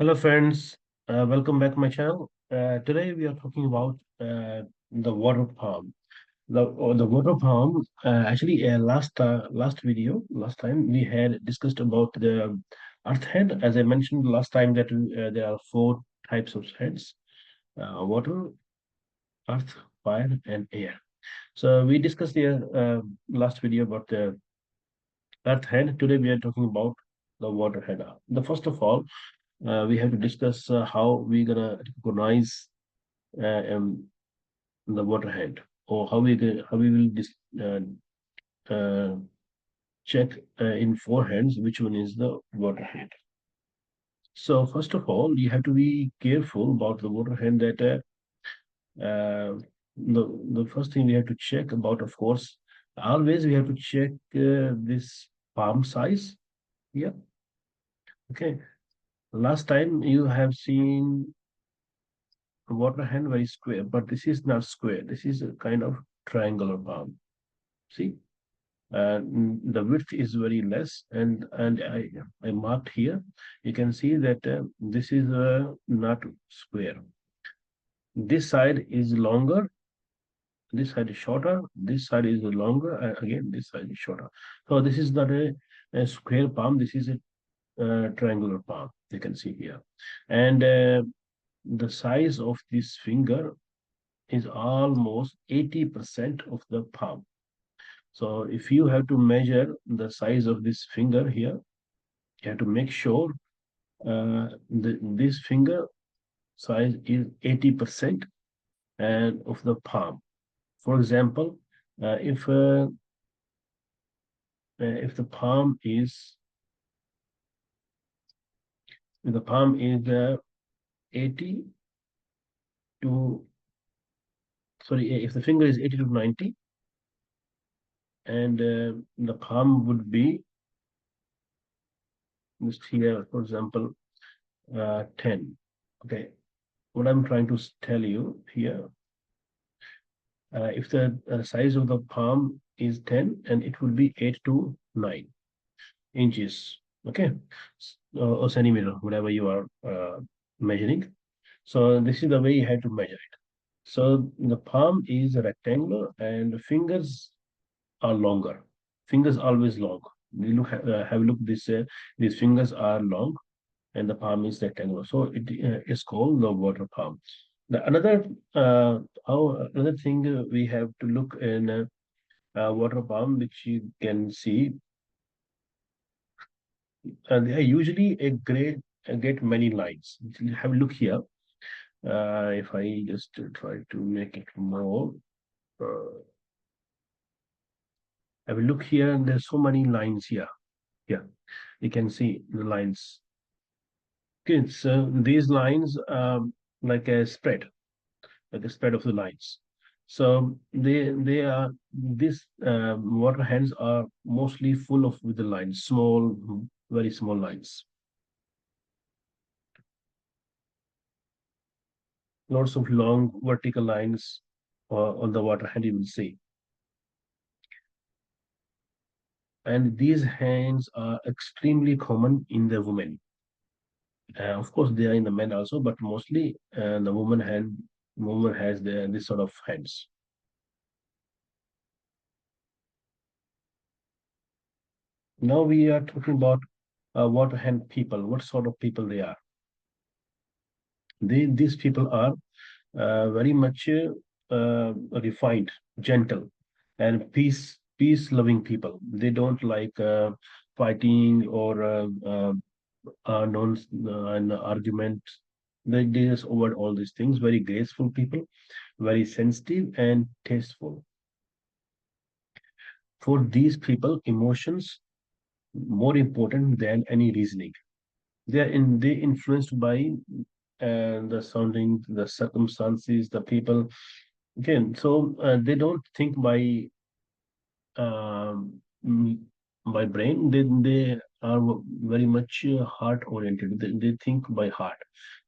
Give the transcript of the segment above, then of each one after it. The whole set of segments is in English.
Hello, friends. Welcome back to my channel. Today we are talking about the water pump. The water pump. Last video, last time we had discussed about the earth head. As I mentioned last time that there are four types of heads: water, earth, fire, and air. So we discussed the last video about the earth head. Today we are talking about the water head. The first of all, we have to discuss how we're gonna recognize the waterhead, or how we will uh, check in four hands which one is the waterhead. So first of all, you have to be careful about the waterhead that the first thing we have to check about, of course, always we have to check this palm size. Yeah, okay. Last time you have seen water hand very square, but this is not square. This is a kind of triangular palm. See, the width is very less, and I marked here. You can see that this is not square. This side is longer. This side is shorter. This side is longer, and again this side is shorter. So this is not a square palm. This is a triangular palm. You can see here, and the size of this finger is almost 80% of the palm. So if you have to measure the size of this finger here, you have to make sure this finger size is 80% and of the palm. For example, if the palm is if the palm is 80 to if the finger is 80 to 90, and the palm would be just here, for example, 10. Okay, what I'm trying to tell you here, if the size of the palm is 10, and it would be 8 to 9 inches, okay, or centimeter, whatever you are measuring. So this is the way you have to measure it. So the palm is rectangular, and the fingers are longer. Fingers always long. You look have a look. These fingers are long, and the palm is rectangular. So it is called the water palm. The another thing we have to look in water palm, which you can see, they are usually a great get many lines. Have a look here. If I just try to make it more, uh, have a look here, and there's so many lines here. Yeah, you can see the lines. Okay, so these lines like a spread, like a spread of the lines. So they are these water hands are mostly full of with the lines, small, very small lines. Lots of long vertical lines on the water hand you will see. And these hands are extremely common in the women. Of course, they are in the men also, but mostly the woman has this sort of hands. Now we are talking about water hand people. What sort of people they are? These people are very much refined, gentle, and peace loving people. They don't like fighting or non an argument. They just avoid all these things. Very graceful people, very sensitive and tasteful. For these people, emotions more important than any reasoning. They influenced by the surrounding, the circumstances, the people. Again, so they don't think um, mm, by brain. They are very much heart oriented. They think by heart.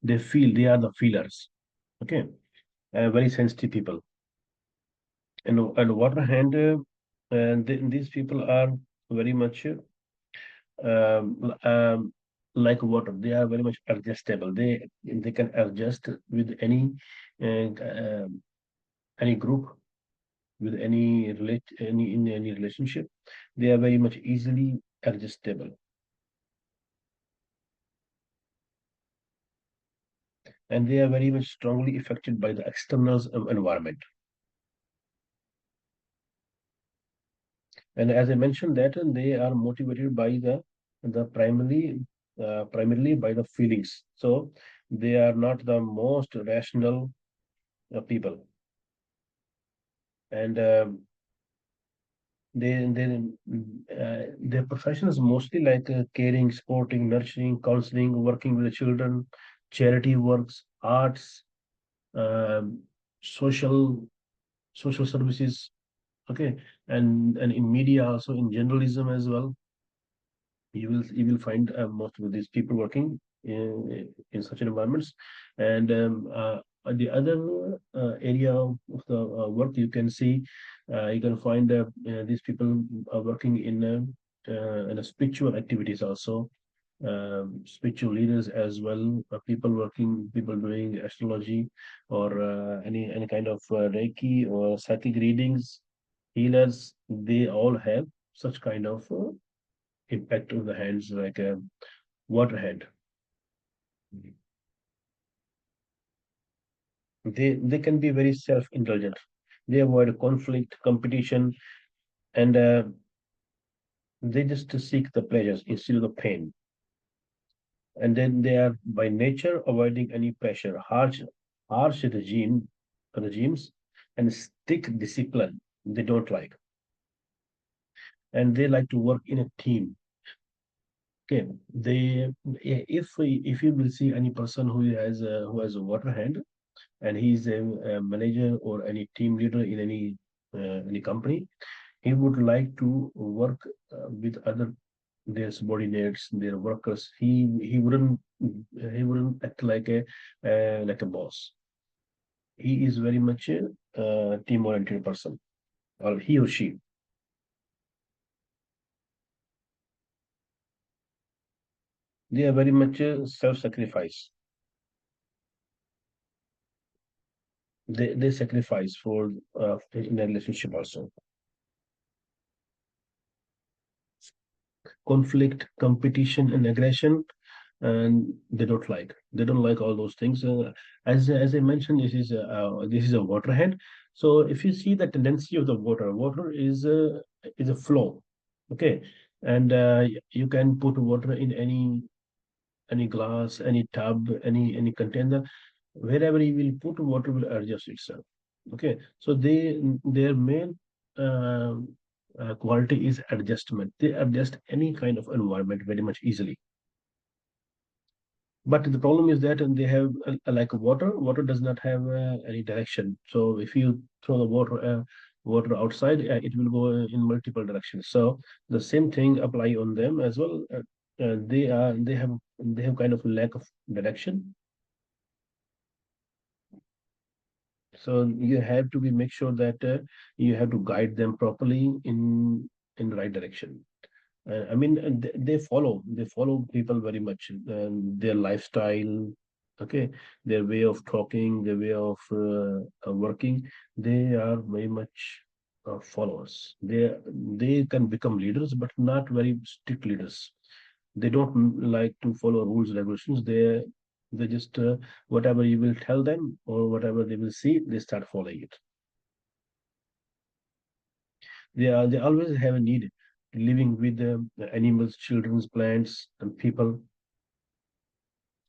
They feel. They are the feelers. Okay, very sensitive people. And on the other hand, these people are very much like water. They are very much adjustable. They can adjust with uh, uh, any group, with any in any relationship. They are very much easily adjustable, and they are very much strongly affected by the external environment. And as I mentioned that they are motivated by the primarily by the feelings. So they are not the most rational people, and their profession is mostly like caring, supporting, nurturing, counseling, working with the children, charity works, arts, um, social social services. Okay, and in media also, in journalism as well, you will find most of these people working in such environments. And the other area of the work you can see, you can find these people are working in a spiritual activities also, spiritual leaders as well, people doing astrology, or any kind of Reiki or psychic readings, healers. They all have such kind of impact on the hands, like a waterhead. They can be very self-indulgent. They avoid conflict, competition, and they just seek the pleasures instead of the pain. And then they are by nature avoiding any pressure, harsh regimes, and strict discipline. They don't like, and they like to work in a team. Okay, if you will see any person who has a water hand, and he's a manager or any team leader in any company, he would like to work with other their subordinates, their workers. He wouldn't act like a boss. He is very much a team oriented person, or he or she. They are very much self sacrifice. They sacrifice for in a relationship also. Conflict, competition, and aggression, and they don't like all those things. As I mentioned, this is a waterhead. So if you see the tendency of the water is a flow. Okay, and you can put water in any glass, any tub, any container. Wherever you will put, water will adjust itself. Okay, so their main uh, quality is adjustment. They adjust any kind of environment very much easily. But the problem is that they have like water. Water does not have any direction. So if you throw the water outside, it will go in multiple directions. So the same thing apply on them as well. They have kind of lack of direction. So you have to be make sure that you have to guide them properly in the right direction. I mean, they follow people very much, their lifestyle, okay, their way of talking, their way of working. They are very much followers. They can become leaders, but not very strict leaders. They don't like to follow rules regulations. They just whatever you will tell them or whatever they will see, they start following it. They always have a need living with the animals, children's, plants, and people,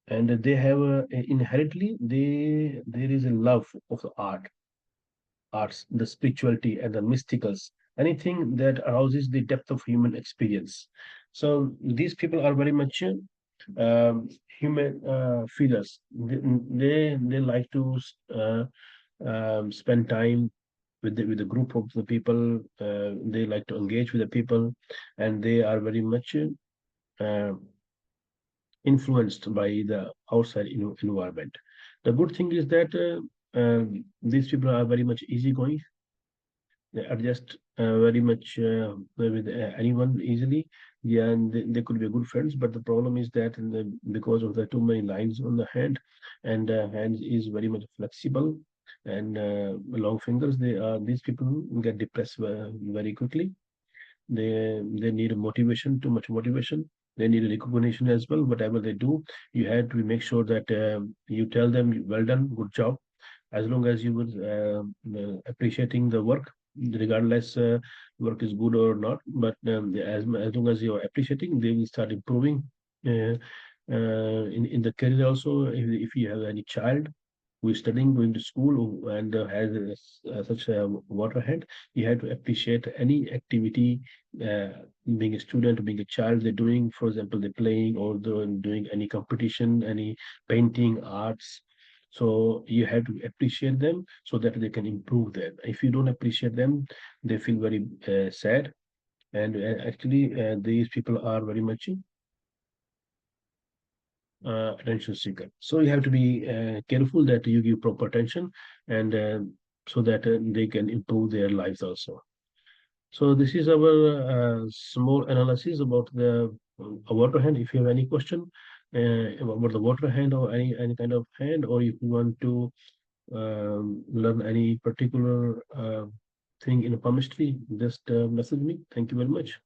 and they have inherently there is a love of the arts, the spirituality, and the mysticals. Anything that arouses the depth of human experience. So these people are very much human feelers. They like to spend time with the group of the people. They like to engage with the people, and they are very much uh, influenced by the outside environment. The good thing is that these people are very much easygoing. They adjust very much with anyone easily. Yeah, and they could be good friends, but the problem is that because of the too many lines on the hand, and hand is very much flexible, and long fingers, these people get depressed very quickly. They need a motivation, too much motivation. They need a recognition as well. Whatever they do, you have to make sure that you tell them, well done, good job. As long as you were appreciating the work, regardless work is good or not, but as long as you're appreciating, they will start improving. uh, in the career also, if you have any child who is studying, going to school, and has such a water hand, you have to appreciate any activity, uh, being a student, being a child, they're doing. For example, they're playing, or they're doing any competition, any painting, arts. So you have to appreciate them so that they can improve them. If you don't appreciate them, they feel very sad. And actually, these people are very much attention seeker. So you have to be careful that you give proper attention, and so that they can improve their lives also. So this is our small analysis about the water hand. If you have any question about the water hand, or any kind of hand, or if you want to learn any particular thing in palmistry, just message me. Thank you very much.